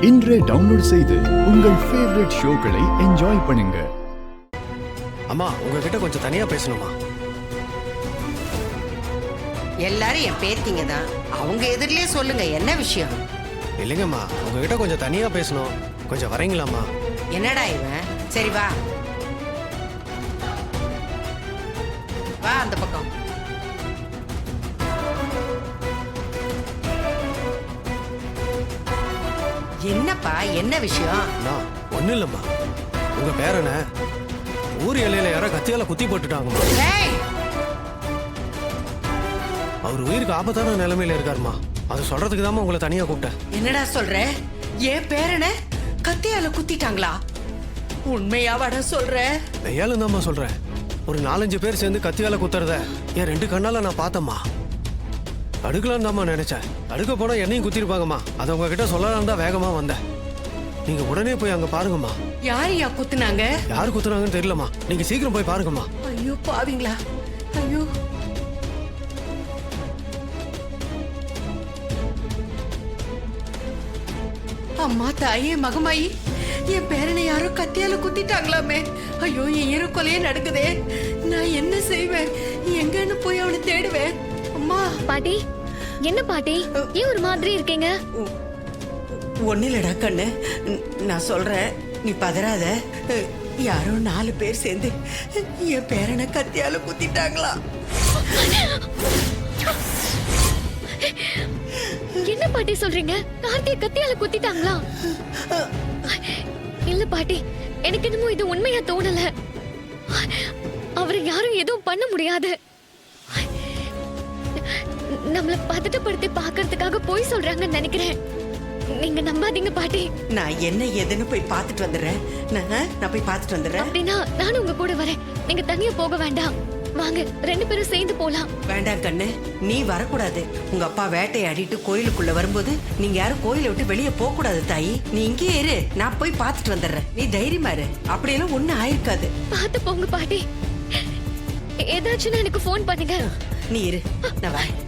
இன்றே டவுன்லோட் செய்து உங்கள் ஃபேவரட் ஷோக்களை என்ஜாய் பண்ணுங்க. அம்மா உங்ககிட்ட கொஞ்சம் தனியா பேசணுமா? எல்லாரும் என் பேத்திங்க தான், அவங்க எதிரிலே சொல்லுங்க, என்ன விஷயம்? இல்லைங்கம்மா, உங்ககிட்ட கொஞ்சம் தனியா பேசணும், கொஞ்சம் வரீங்களாம்மா? என்னடா இவன்? சரி வா வா அந்த பக்கம். என்னப்பா, என்ன விஷயம்? ஒன்னும் இல்லம்மா, உங்க பேரனை ஊர் எல்லையில யாரோ கத்தியால குத்தி போட்டுட்டாங்கம்மா. ஏய், அவர் உயிருக்கு ஆபத்தான நிலைமையில இருக்காருமா. அதை சொல்றதுக்கு தான் உங்களை தனியா கூப்பிட்டேன். என்னடா சொல்ற? என் பேரனை கத்தியால குத்திட்டாங்களா? உண்மையாவாடா சொல்ற? மெய்யாலும் தான்மா சொல்றேன். ஒரு 4-5 பேர் சேர்ந்து கத்தியால குத்துறத என் 2 கண்ணால நான் பார்த்தம்மா. அடுக்கலான்னு தான்மா நினைச்சேன். அடுக்க போனா என்னையும் குத்திருப்பாங்கம்மா. அதை உங்ககிட்ட சொல்லலாம் தான் வேகமா வந்தேன். நீங்க உடனே போய் அங்க பாருங்கம்மா. யாரையா குத்துனாங்க? யாரு குத்துனாங்கன்னு தெரியலம்மா. நீங்க சீக்கிரம் போய் பாருங்கம்மா. ஐயோ பாவீங்களா, ஐயோ. அம்மா தாயே மகமாயி, என் பேரனை யாரோ கத்தியால குத்திட்டாங்களாமே. ஐயோ, என் ஈரக்கொலையே நடக்குதே. நான் என்ன செய்வேன்? எங்கன்னு போய் அவனை தேடுவேன்? அம்மா. பாட்டி, என்ன பாட்டி ஏன் ஒரு மாதிரி இருக்கீங்க? ஒண்ணு இல்லடா கண்ணு, நான் சொல்றேன், நீ பதறாத. யாரோ 4 பேர் சேர்ந்து என் பேரனை கத்தியால குத்திட்டாங்களா? என்ன பாட்டி சொல்றீங்க? கார்த்தியை கத்தியால குத்திட்டாங்களா? இல்ல பாட்டி, எனக்கு என்னமோ இது உண்மையா தோணல. அவரை யாரும் எதுவும் பண்ண முடியாது. நம்மள பதட்டப்படுத்தி பாக்குறதுக்காக போய் சொல்றாங்கன்னு நினைக்கிறேன். நீங்க நம்பாதீங்க பாட்டி. நான் என்ன ஏதுன்னு போய் பார்த்துட்டு வந்துடுறேன். நான் போய் பார்த்துட்டு வந்துடுறேன். அப்படின்னா நானும் உங்க கூட வரேன். நீங்க தனியா போக வேண்டாம், வாங்க 2 பேரும் சேர்ந்து போலாம். வேண்டாம் கண்ணு, நீ வரக்கூடாது. உங்க அப்பா வேட்டையாடிட்டு கோயிலுக்குள்ள வரும்போது நீங்க யாரும் கோயிலை விட்டு வெளியே போக கூடாது தாயி. நீ இங்கேயே இரு, நான் போய் பார்த்துட்டு வந்துடுறேன். நீ தைரியமா இரு, அப்படியெல்லாம் ஒண்ணும் ஆயிருக்காது. பார்த்து போங்க பாட்டி. ஏதாச்சும் எனக்கு ஃபோன் பண்ணுங்க. நீ இரு, நான் வரேன்.